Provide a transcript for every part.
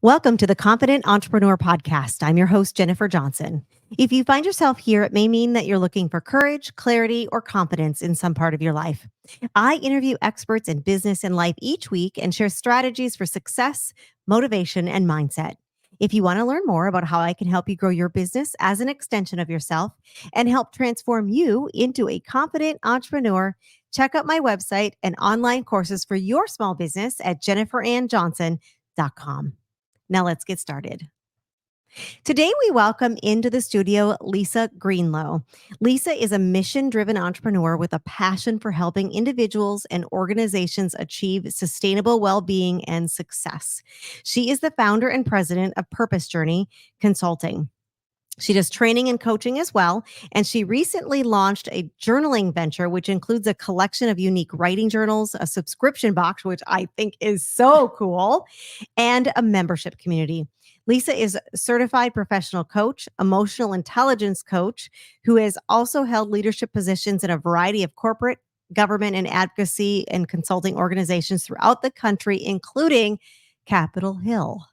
Welcome to the Confident Entrepreneur Podcast. I'm your host, Jennifer Johnson. If you find yourself here, it may mean that you're looking for courage, clarity, or confidence in some part of your life. I interview experts in business and life each week and share strategies for success, motivation, and mindset. If you want to learn more about how I can help you grow your business as an extension of yourself and help transform you into a confident entrepreneur, check out my website and online courses for your small business at jenniferannjohnson.com. Now let's get started. Today, we welcome into the studio Lisa Gruenhlo. Lisa is a mission driven entrepreneur with a passion for helping individuals and organizations achieve sustainable well being and success. She is the founder and president of Purpose Journey Consulting. She does training and coaching as well. And she recently launched a journaling venture, which includes a collection of unique writing journals, a subscription box, which I think is so cool, and a membership community. Lisa is a certified professional coach, emotional intelligence coach, who has also held leadership positions in a variety of corporate, government, and advocacy and consulting organizations throughout the country, including Capitol Hill.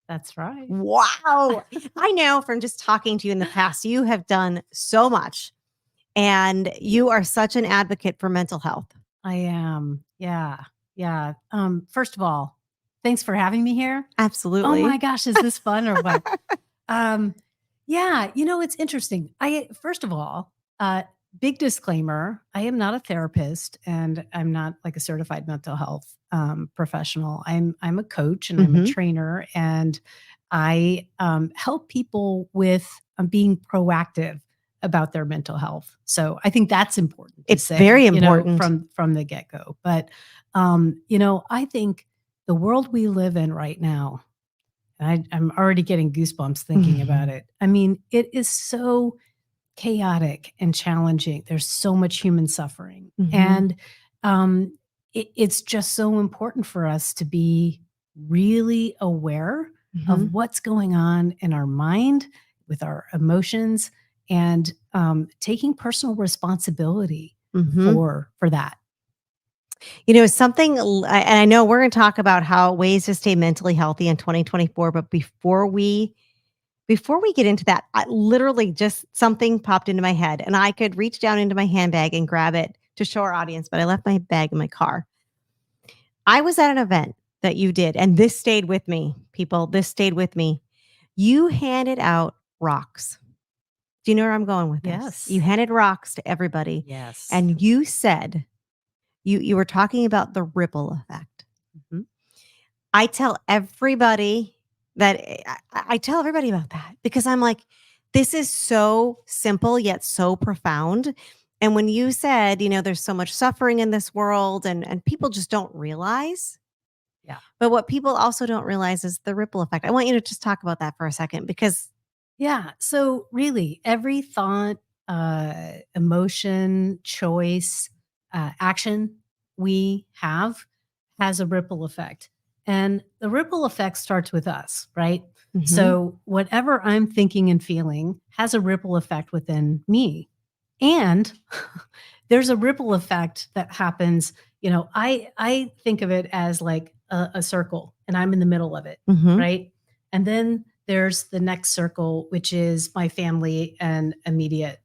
That's right. Wow. I know from just talking to you in the past, you have done so much and you are such an advocate for mental health. I am. Yeah. Yeah. First of all, thanks for having me here. Absolutely. Oh my gosh, is this fun or what? Yeah, it's interesting. First of all, big disclaimer, I am not a therapist and I'm not like a certified mental health professional. I'm a coach and I'm a trainer, and I help people with being proactive about their mental health. So I think that's important. It's very important from the get-go. But I think the world we live in right now, I'm already getting goosebumps thinking about it. I mean, it is so chaotic and challenging. There's so much human suffering. And it's just so important for us to be really aware of what's going on in our mind, with our emotions, and taking personal responsibility for that. Something, and I know we're going to talk about how ways to stay mentally healthy in 2024, but before we get into that, literally just something popped into my head and I could reach down into my handbag and grab it to show our audience, but I left my bag in my car. I was at an event that you did, and this stayed with me, people. This stayed with me. You handed out rocks. Do you know where I'm going with this? Yes. You handed rocks to everybody. Yes. And you said, you were talking about the ripple effect. I tell everybody I tell everybody about that because I'm like, this is so simple yet so profound. And when you said, there's so much suffering in this world and people just don't realize. Yeah. But what people also don't realize is the ripple effect. I want you to just talk about that for a second because. Yeah. So really every thought, emotion, choice, action we have has a ripple effect. And the ripple effect starts with us, right? So whatever I'm thinking and feeling has a ripple effect within me. And there's a ripple effect that happens. I think of it as like a circle and I'm in the middle of it, right? And then there's the next circle, which is my family and immediate,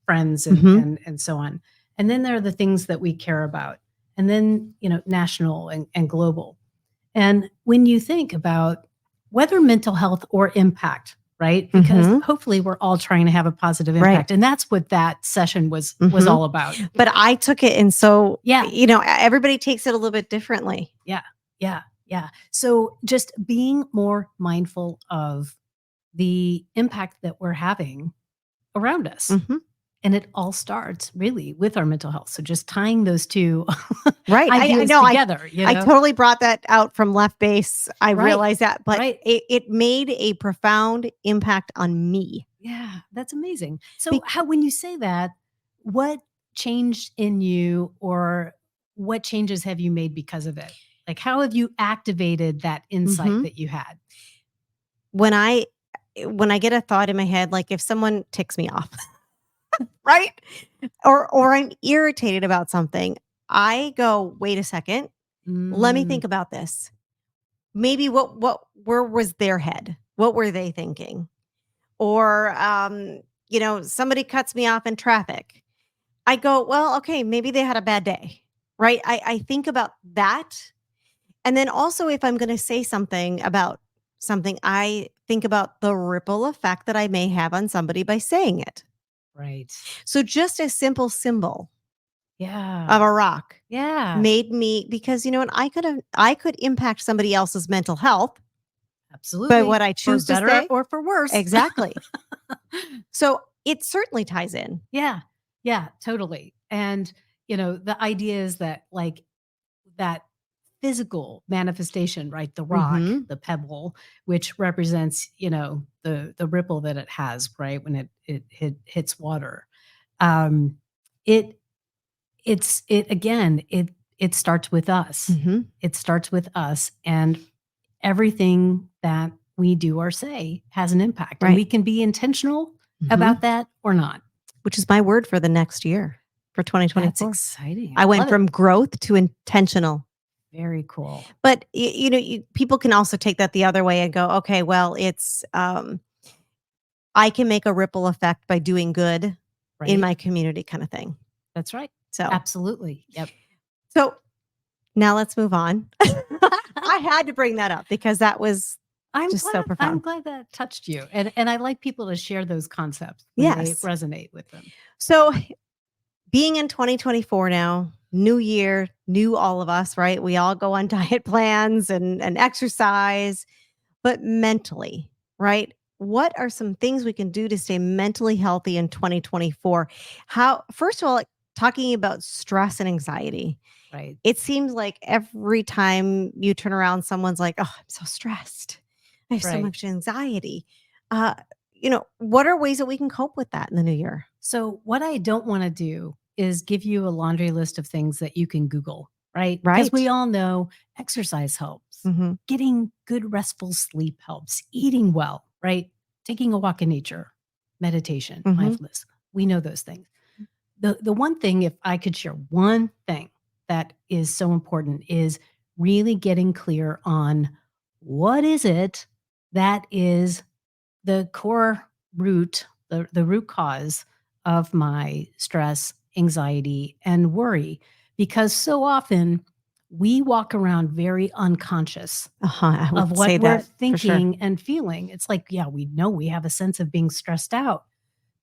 friends and so on. And then there are the things that we care about. And then, national and global. And when you think about whether mental health or impact, right? Because hopefully we're all trying to have a positive impact. Right. And that's what that session was all about. But I took it. And so, everybody takes it a little bit differently. Yeah. So just being more mindful of the impact that we're having around us. And it all starts really with our mental health. So just tying those two right. ideas together. I totally brought that out from left base. I realized that, but it made a profound impact on me. Yeah, that's amazing. So when you say that, what changed in you, or what changes have you made because of it? Like, how have you activated that insight that you had? When I get a thought in my head, like if someone ticks me off, right? Or I'm irritated about something, I go, wait a second, let me think about this. maybe where was their head? What were they thinking? Or somebody cuts me off in traffic. I go, well, okay, maybe they had a bad day. Right? I think about that. And then also if I'm going to say something about something, I think about the ripple effect that I may have on somebody by saying it. Right. So just a simple symbol Yeah. of a rock Yeah. made me, because you know what, I could impact somebody else's mental health by Absolutely. what I For choose to better say. or for worse. Exactly. So it certainly ties in. Yeah. Yeah, totally. And, the idea is that like that physical manifestation, right? The rock, Mhm. the pebble, which represents, the ripple that it has, right? When it hits water. Um, it it again, it starts with us. Mhm. It starts with us, and everything that we do or say has an impact, and Right. we can be intentional about Mhm. that or not. Which is my word for the next year, for That's 2024. exciting. I I went love it. from growth to intentional. Very cool. But people can also take that the other way and go, okay, well, it's I can make a ripple effect by doing good in Right? my community, kind of thing. That's right. So, Absolutely. Yep. so now let's move on. I had to bring that up because that was just so I'm profound. glad that touched you. And I like people to share those concepts when they Yes. resonate with them. So being in 2024 now, new year, new all of us, right? We all go on diet plans and exercise, but mentally, right? What are some things we can do to stay mentally healthy in 2024? How, first of all, like, talking about stress and anxiety, Right. it seems like every time you turn around, someone's like, oh, I'm so stressed. I have so Right. much anxiety. Uh, what are ways that we can cope with that in the new year? So, what I don't want to do is give you a laundry list of things that you can Google, right? Because we Right. all know exercise helps, Hmm. getting good, restful sleep helps, eating well, right? Taking a walk in nature, meditation, Hmm. mindfulness. We know those things. The one thing, if I could share one thing that is so important, is really getting clear on what is it that is the core root, the root cause of my stress, anxiety, and worry. Because so often we walk around very unconscious I of would say what we're that for sure. thinking and feeling. It's like, yeah, we know we have a sense of being stressed out.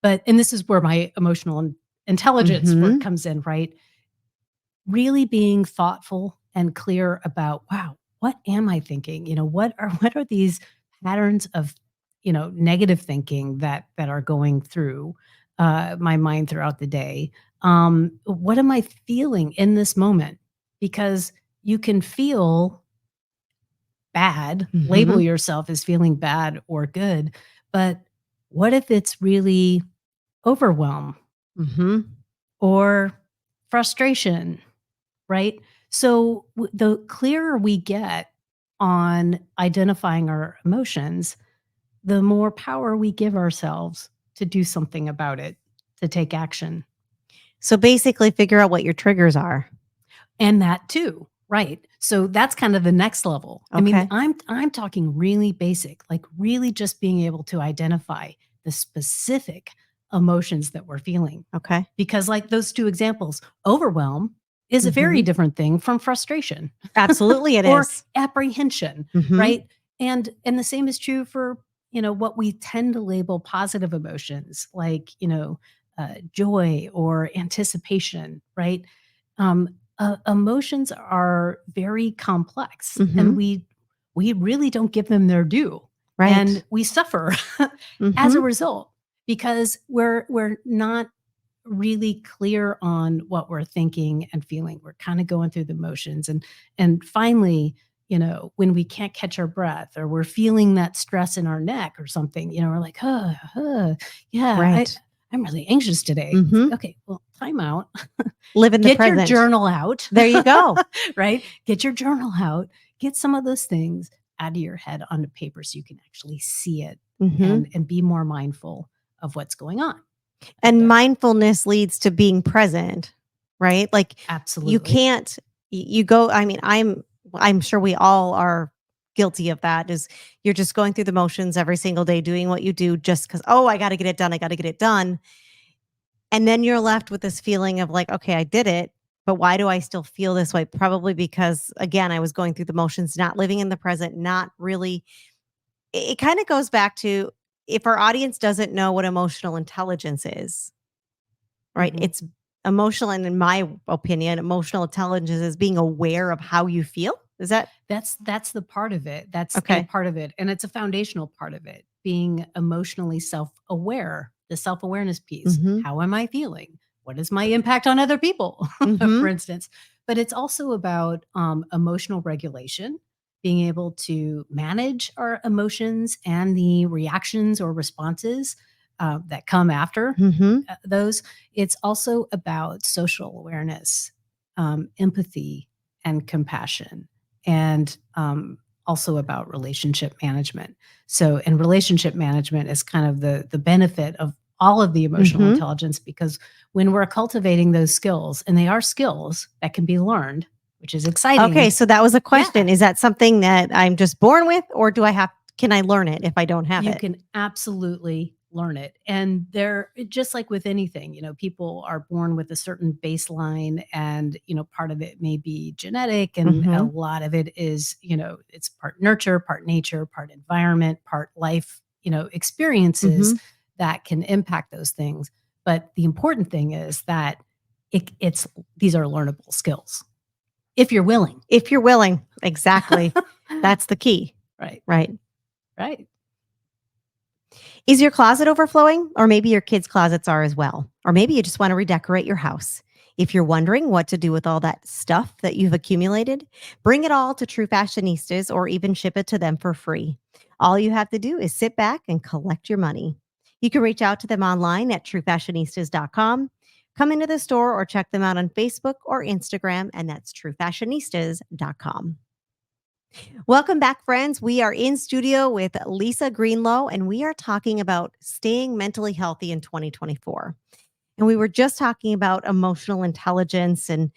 And this is where my emotional intelligence work Hmm. comes in, right? Really being thoughtful and clear about, wow, what am I thinking? What are these patterns of, negative thinking that are going through my mind throughout the day? What am I feeling in this moment? Because you can feel bad, label Hmm. yourself as feeling bad or good, but what if it's really overwhelm Hmm. or frustration, right? So the clearer we get on identifying our emotions, the more power we give ourselves to do something about it, to take action. So basically, figure out what your triggers are. And that too, right? So that's kind of the next level. I mean, Okay. I'm talking really basic, like really just being able to identify the specific emotions that we're feeling. Okay. Because like those two examples, overwhelm is a very Hmm. different thing from frustration Absolutely, it or is. apprehension, Hmm. right? And the same is true for, what we tend to label positive emotions like, joy or anticipation, right? Emotions are very complex and Hmm. we really don't give them their due, and Right. we suffer as a Hmm. result because we're not really clear on what we're thinking and feeling. We're kind of going through the motions, and finally, when we can't catch our breath or we're feeling that stress in our neck or something, we're like, yeah, Right. I'm really anxious today. It's Hmm. like, okay, well, time out. Live in the Get your present. journal out, There you go. right? Get your journal out. Get some of those things out of your head onto paper so you can actually see it Hmm. and be more mindful of what's going on. And Yeah, mindfulness leads to being present, right? Like you absolutely. can't, you go, I mean, I'm sure we all are guilty of that is you're just going through the motions every single day, doing what you do just because, oh, I got to get it done. I got to get it done. And then you're left with this feeling of like, okay, I did it, but why do I still feel this way? Probably because, again, I was going through the motions, not living in the present, not really. It kind of goes back to if our audience doesn't know what emotional intelligence is, right? Mhm. It's emotional. And in my opinion, emotional intelligence is being aware of how you feel. Is that That's the part of it. That's a okay? part of it, and it's a foundational part of it, being emotionally self-aware, the self-awareness piece. Mm-hmm. How am I feeling? What is my impact on other people, Mm-hmm. for instance? But it's also about, emotional regulation, being able to manage our emotions and the reactions or responses, that come after, Mm-hmm. those. It's also about social awareness, empathy, and compassion, and also about relationship management. So, and relationship management is kind of the benefit of all of the emotional Mm-hmm. intelligence, because when we're cultivating those skills, and they are skills that can be learned, which is Okay, exciting. so that was a Yeah, question. Is that something that I'm just born with, or can I learn it if I don't have you it? can absolutely learn it. And there, just like with anything, people are born with a certain baseline, and, part of it may be genetic, and a Mm-hmm. lot of it is, it's part nurture, part nature, part environment, part life, experiences Mm-hmm. that can impact those things. But the important thing is that it's these are learnable skills if you're willing. If you're willing, exactly. That's the key, Right, right? right. Is your closet overflowing? Or maybe your kids' closets are as well. Or maybe you just want to redecorate your house. If you're wondering what to do with all that stuff that you've accumulated, bring it all to True Fashionistas or even ship it to them for free. All you have to do is sit back and collect your money. You can reach out to them online at truefashionistas.com. Come into the store or check them out on Facebook or Instagram, and that's truefashionistas.com. Welcome back, friends. We are in studio with Lisa Gruenhlo, and we are talking about staying mentally healthy in 2024. And we were just talking about emotional intelligence and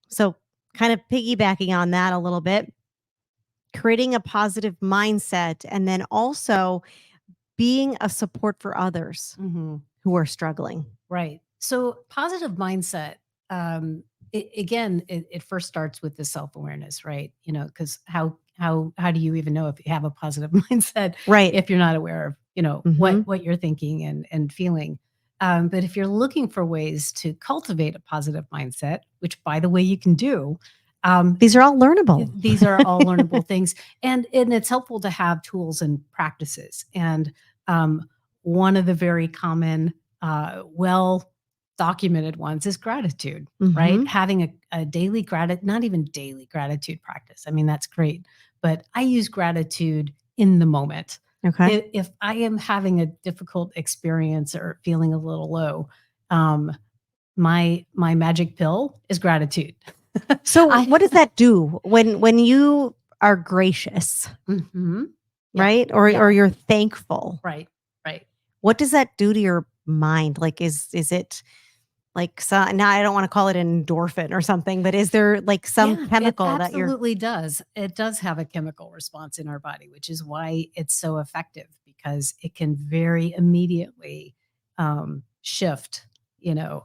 so kind of piggybacking on that a little bit, creating a positive mindset and then also being a support for others Mhm. who are struggling. Right. So positive mindset, again, it first starts with the self awareness, right? Because how do you even know if you have a positive mindset Right. if you're not aware of Mhm. what you're thinking and feeling? But if you're looking for ways to cultivate a positive mindset, which by the way you can do, um, These are all learnable. these are all learnable things, and it's helpful to have tools and practices. And one of the very common, well documented ones is gratitude, right? Mhm. Having a daily gratitude, not even daily gratitude practice. I mean, that's great, but I use gratitude in the moment. Okay. If I am having a difficult experience or feeling a little low, um, my magic pill is gratitude. So I what does that do when you are gracious, Mhm. Yeah. right? Or Yeah. you're thankful? Right. Right. What does that do to your mind? Like is it like so now I don't want to call it an endorphin or something, but is there like some Yeah, it chemical that you're absolutely does. It does have a chemical response in our body, which is why it's so effective, because it can very immediately shift,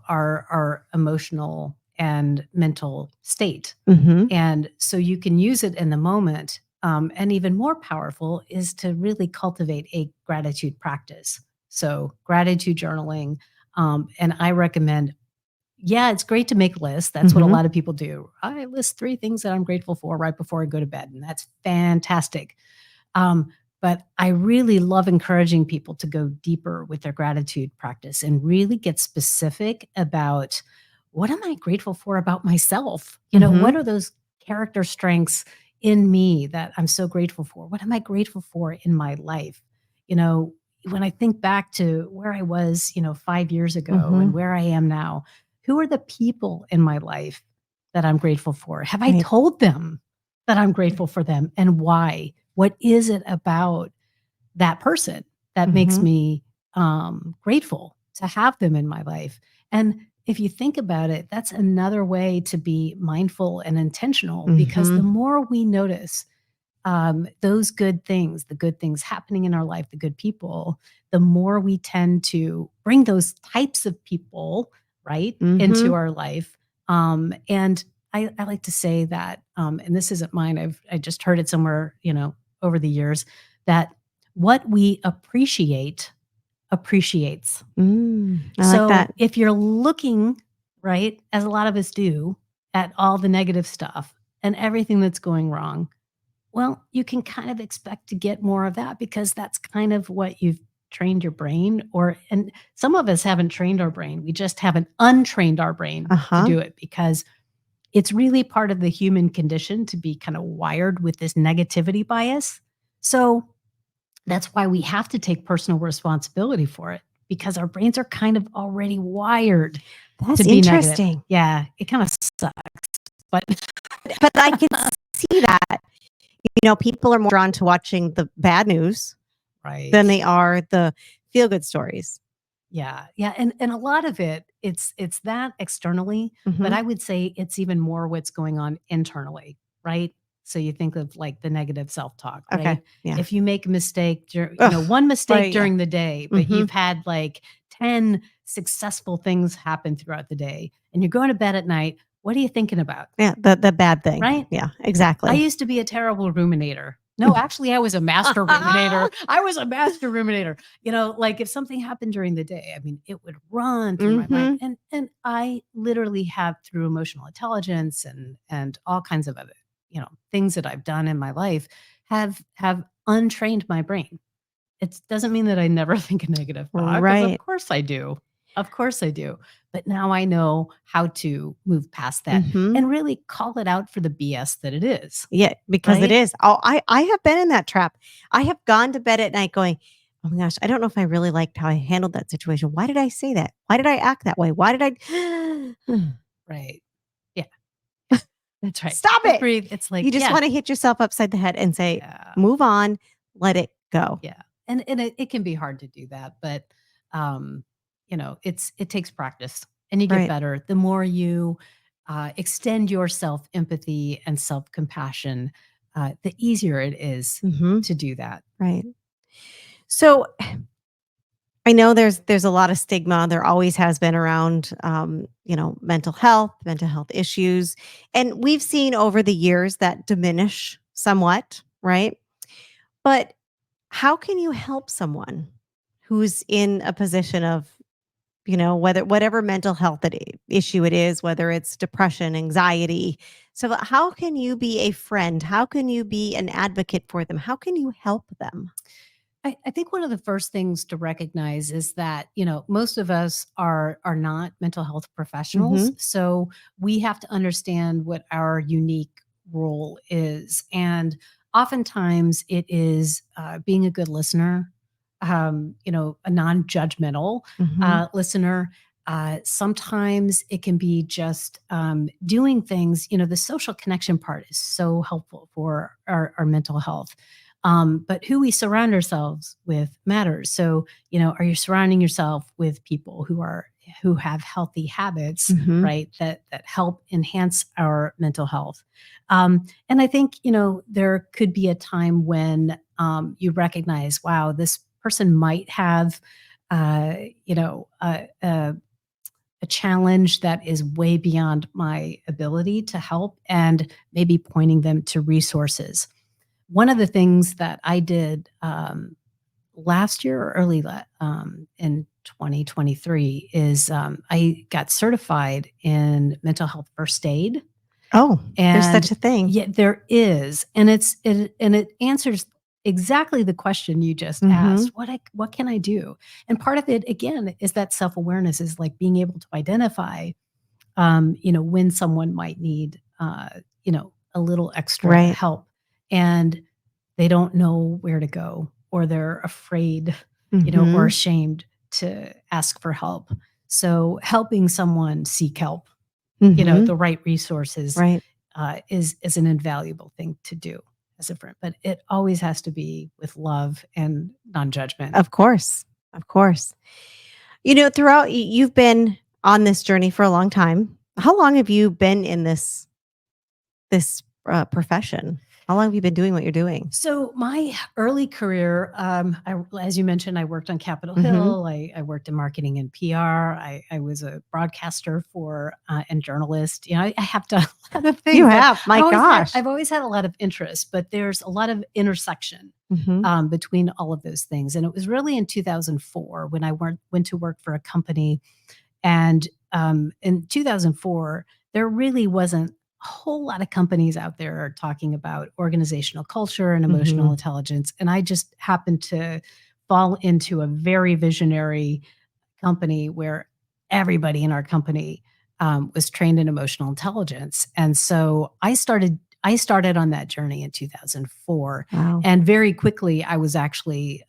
our emotional and mental state. Mhm. And so you can use it in the moment. And even more powerful is to really cultivate a gratitude practice. So gratitude journaling. And I recommend, yeah, it's great to make lists. That's what a Mhm. lot of people do. I list 3 things that I'm grateful for right before I go to bed, and that's fantastic. Um, but I really love encouraging people to go deeper with their gratitude practice and really get specific about, what am I grateful for about myself? What Mhm. are those character strengths in me that I'm so grateful for? What am I grateful for in my life? You know, when I think back to where I was, 5 years ago and Mhm. where I am now, who are the people in my life that I'm grateful for? Have I Right. told them that I'm grateful for them, and why? What is it about that person that makes Mhm. me grateful to have them in my life? And if you think about it, that's another way to be mindful and intentional, because the more we notice those good things, the good things happening in our life, the good people, the more we tend to bring those types of people, right, into our life. And I like to say that, and this isn't mine, I just heard it somewhere, over the years, that what we appreciate appreciates. I like So that. if you're looking, right, as a lot of us do, at all the negative stuff and everything that's going wrong, well, you can kind of expect to get more of that, because that's kind of what you've trained your brain, and some of us haven't trained our brain. We just haven't untrained our brain to do it, because it's really part of the human condition to be kind of wired with this negativity bias. So that's why we have to take personal responsibility for it, because our brains are kind of already wired That's to be negative. interesting. Yeah, it kind of sucks, but But I can see that, people are more drawn to watching the bad news than they are the feel good stories. Yeah. Yeah. And a lot of it's that externally, but I would say it's even more what's going on internally, right? So you think of like the negative self-talk, Okay. right? Yeah. If you make a mistake, Ugh, one mistake right, yeah. during the day, but you've had like 10 successful things happen throughout the day, and you're going to bed at night, what are you thinking about? Yeah. The bad thing. Right? Yeah. I Exactly. used to be a terrible ruminator. No, actually, I was a master ruminator. I was a master ruminator. Like if something happened during the day, I mean, it would run through my mind. And I literally have, through emotional intelligence and all kinds of other, things that I've done in my life, have untrained my brain. It doesn't mean that I never think a negative thought, because of Right. course I do. Of course I do. But now I know how to move past that and really call it out for the BS that it is. Yeah, because it Right? is. Oh, I have been in that trap. I have gone to bed at night going, "Oh my gosh, I don't know if I really liked how I handled that situation. Why did I say that? Why did I act that way? Why did I Right. Yeah. That's right. Stop Just it?" breathe. It's like, You just yeah, want to hit yourself upside the head and say, yeah, "Move on, let it go." yeah. And it can be hard to do that, but um, it takes practice, and you get Right. better the more you extend your self empathy and self compassion. The easier it is to do that. Right. So I know there's a lot of stigma. There always has been around, mental health issues, and we've seen over the years that diminish somewhat, right? But how can you help someone who's in a position of, whatever mental health issue it is, whether it's depression, anxiety? So how can you be a friend? How can you be an advocate for them? How can you help them? I think one of the first things to recognize is that, most of us are not mental health professionals. Mhm. So we have to understand what our unique role is. And oftentimes it is being a good listener, a non-judgmental Mhm. listener. Sometimes it can be just doing things, the social connection part is so helpful for our mental health. But who we surround ourselves with matters. So, are you surrounding yourself with people who have healthy habits, Mhm. right? That help enhance our mental health. And I think there could be a time when you recognize, wow, this person might have, uh, you know, a, a a challenge that is way beyond my ability to help, and maybe pointing them to resources. One of the things that I did last year or in 2023 is I got certified in mental health first aid. Oh, there's And such a thing. yeah, there is, and it answers exactly the question you just asked. Mhm. What can I do? And part of it again is that self awareness, is like being able to identify, when someone might need, a little extra Right. help, and they don't know where to go, or they're afraid, or Mhm. ashamed to ask for help. So helping someone seek help, Mhm. the right resources, Right. is an invaluable thing to do as a friend. But it always has to be with love and non-judgment. Of course. Of course. Throughout you've been on this journey for a long time. How long have you been in this profession? How long have you been doing what you're doing? So my early career, as you mentioned, I worked on Capitol Mhm. Hill. I worked in marketing and PR. I was a broadcaster for and journalist. I have done a lot of You things. have. My gosh. I've always had a lot of interest, but there's a lot of intersection Mhm. between all of those things. And it was really in 2004 when I went to work for a company. And in 2004, there really wasn't a whole lot of companies out there talking about organizational culture and emotional Mhm. intelligence. And I just happened to fall into a very visionary company where everybody in our company was trained in emotional intelligence. And so I started on that journey in 2004, Wow. and very quickly I was actually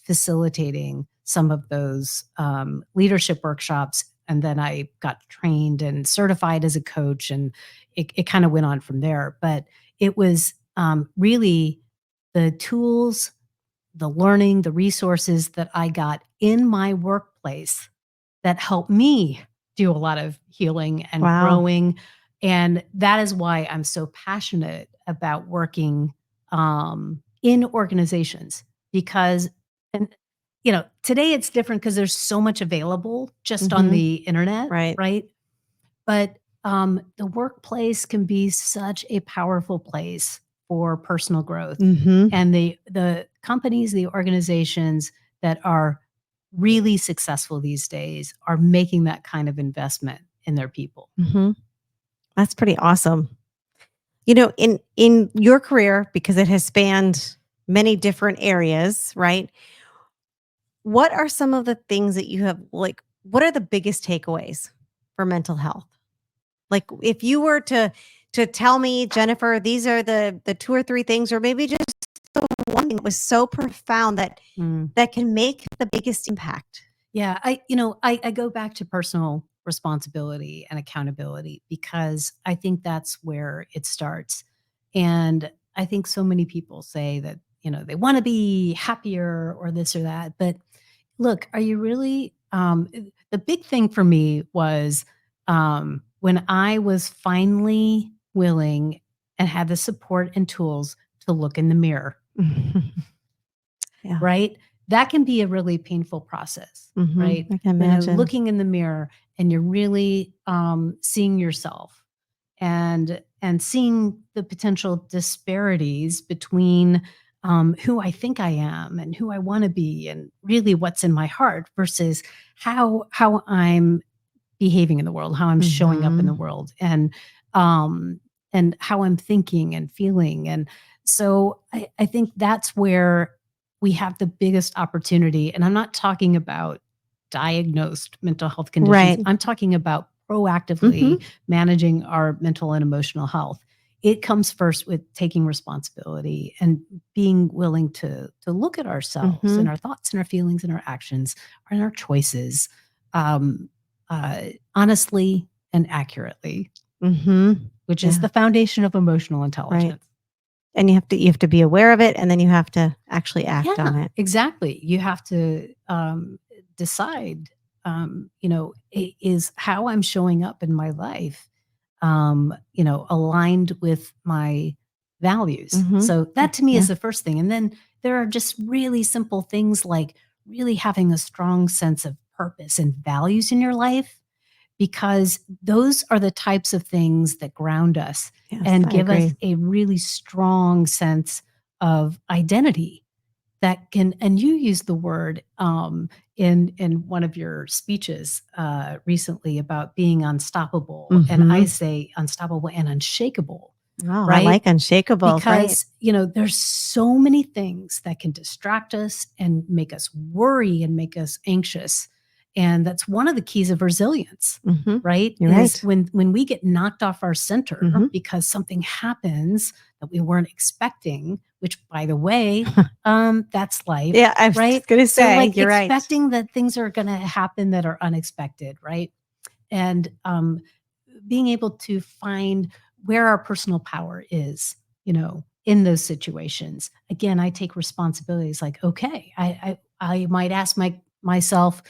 facilitating some of those leadership workshops. And then I got trained and certified as a coach, and it kind of went on from there. But it was really the tools, the learning, the resources that I got in my workplace that helped me do a lot of healing and Wow. growing. And that is why I'm so passionate about working in organizations because, and today it's different because there's so much available just on Mhm. the internet, Right. right? But the workplace can be such a powerful place for personal growth. Mhm. And the companies, the organizations that are really successful these days are making that kind of investment in their people. Mhm. That's pretty awesome. In your career, because it has spanned many different areas, right? What are some of the things that you have what are the biggest takeaways for mental health? Like if you were to tell me, Jennifer, these are the two or three things, or maybe just the one thing that was so profound Mm. that can make the biggest impact. Yeah, I go back to personal responsibility and accountability because I think that's where it starts. And I think so many people say that, they want to be happier or this or that, but look, are you really the big thing for me was when I was finally willing and had the support and tools to look in the mirror, Yeah. right? That can be a really painful process, Mhm. right? I can imagine. Looking in the mirror and you're really seeing yourself and seeing the potential disparities between who I think I am and who I want to be, and really what's in my heart versus how I'm behaving in the world, how I'm showing up in the Mhm. world, um, and how I'm thinking and feeling. And so I think that's where we have the biggest opportunity. And I'm not talking about diagnosed mental health conditions. Right. I'm talking about Mhm. proactively managing our mental and emotional health. It comes first with taking responsibility and being willing to look at ourselves and Mhm. our thoughts and our feelings and our actions and our choices. Um, uh, Honestly and accurately, Mhm. which is Yeah. the foundation of emotional Right. intelligence. And you have to be aware of it, and then you have to actually act on Yeah, it. exactly. You have to decide, is how I'm showing up in my life, aligned with my values. Mhm. So that to me Yeah. is the first thing. And then there are just really simple things like really having a strong sense of purpose and values in your life, because those are the types of things that ground us Yes, and I give us agree. a really strong sense of identity that can. And you used the word in one of your speeches recently about being unstoppable, and I Mhm. say unstoppable and unshakable, Oh, I right? like unshakable, right. Because there's so many things that can distract us and make us worry and make us anxious. And that's one of the keys of resilience, Mhm. right? You're Is right. when we get knocked off our center Mhm. because something happens that we weren't expecting, which by the way, that's life, Yeah, I was right? just gonna So say, like you're right. expecting that things are going to happen that are unexpected, right? And being able to find where our personal power is, in those situations. Again, I take responsibilities like, okay, I might ask myself,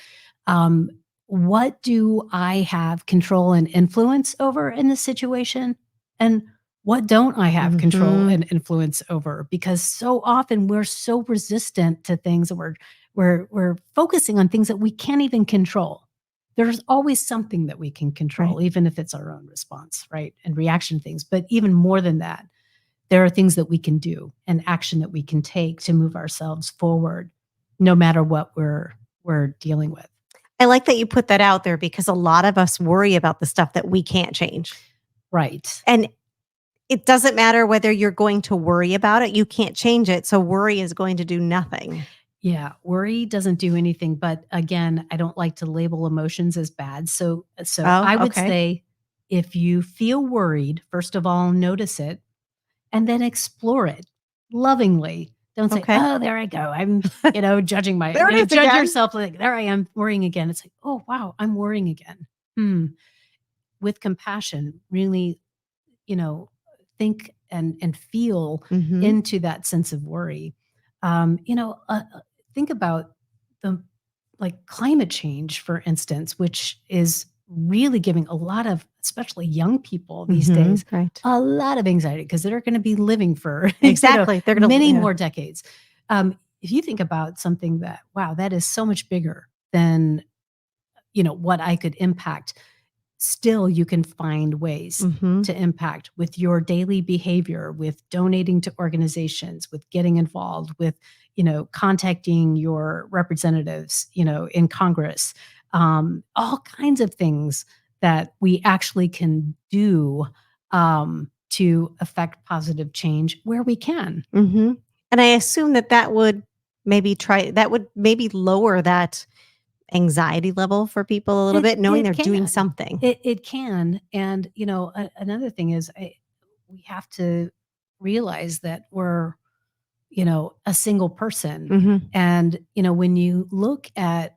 um, what do I have control and influence over in this situation? And what don't I have control Mhm. and influence over? Because so often we're so resistant to things, and we're focusing on things that we can't even control. There's always something that we can Right. control, even if it's our own response, right? And reaction to things. But even more than that, there are things that we can do and action that we can take to move ourselves forward, no matter what we're dealing with. I like that you put that out there because a lot of us worry about the stuff that we can't change. Right. And it doesn't matter whether you're going to worry about it, you can't change it. So worry is going to do nothing. Yeah, worry doesn't do anything, but again, I don't like to label emotions as bad. So Oh, I would okay. say if you feel worried, first of all, notice it and then explore it lovingly. Don't say, Okay. "Oh, there I go. I'm, judging There it is judge again. yourself like, there I am worrying again." It's like, "Oh, wow, I'm worrying again." Hmm. With compassion, really, you know, think and feel Mhm. into that sense of worry. Think about the like climate change, for instance, which is really giving a lot of, especially young people these Mhm. days, Right. a lot of anxiety because they're going to be living for Exactly. They're gonna many yeah. more decades. If you think about something that, wow, that is so much bigger than what I could impact, still you can find ways Mhm. to impact with your daily behavior, with donating to organizations, with getting involved, with contacting your representatives in Congress, all kinds of things that we actually can do to affect positive change where we can. Mhm. And I assume that that would maybe lower that anxiety level for people a little It bit, knowing it they're doing can. something. It can, and, another thing is we have to realize that we're, a single person, Mhm. and, when you look at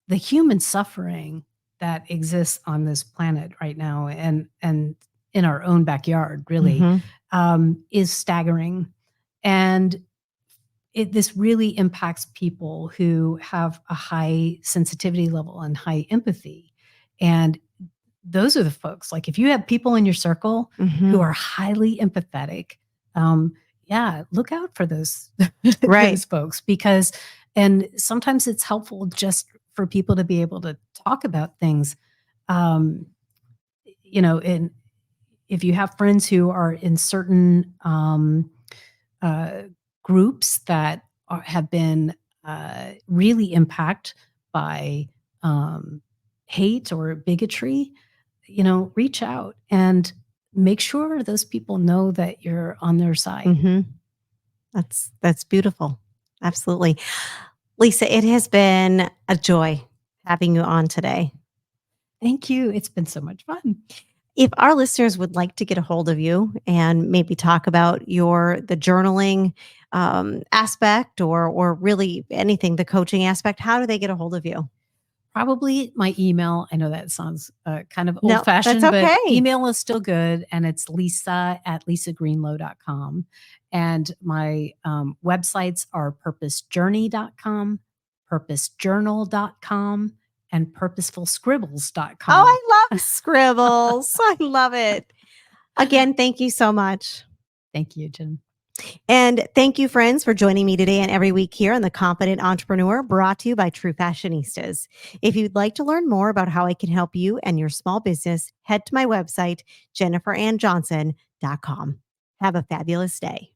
the human suffering that exists on this planet right now and in our own backyard really, Mhm. is staggering, and this really impacts people who have a high sensitivity level and high empathy, and those are the folks, like, if you have people in your circle who Mhm. are highly empathetic, yeah, look out for those Right. those folks, because and sometimes it's helpful just for people to be able to talk about things, um, and if you have friends who are in certain, uh, groups that have been really impacted by um, hate or bigotry, reach out and make sure those people know that you're on their side. Mhm. That's beautiful. Absolutely. Lisa, it has been a joy having you on today. Thank you. It's been so much fun. If our listeners would like to get a hold of you and maybe talk about the journaling aspect or really anything, the coaching aspect, how do they get a hold of you? Probably my email. I know that sounds kind of old No, that's fashioned, but okay. email is still good. And it's lisa@lisagruenhlo.com. And my websites are purposejourney.com, purposejournal.com, and Oh, purposefulscribbles.com. I love scribbles. I love it. Again, thank you so much. Thank you, Jen. And thank you, friends, for joining me today and every week here on The Confident Entrepreneur, brought to you by True Fashionistas. If you'd like to learn more about how I can help you and your small business, head to my website, jenniferannjohnson.com. Have a fabulous day.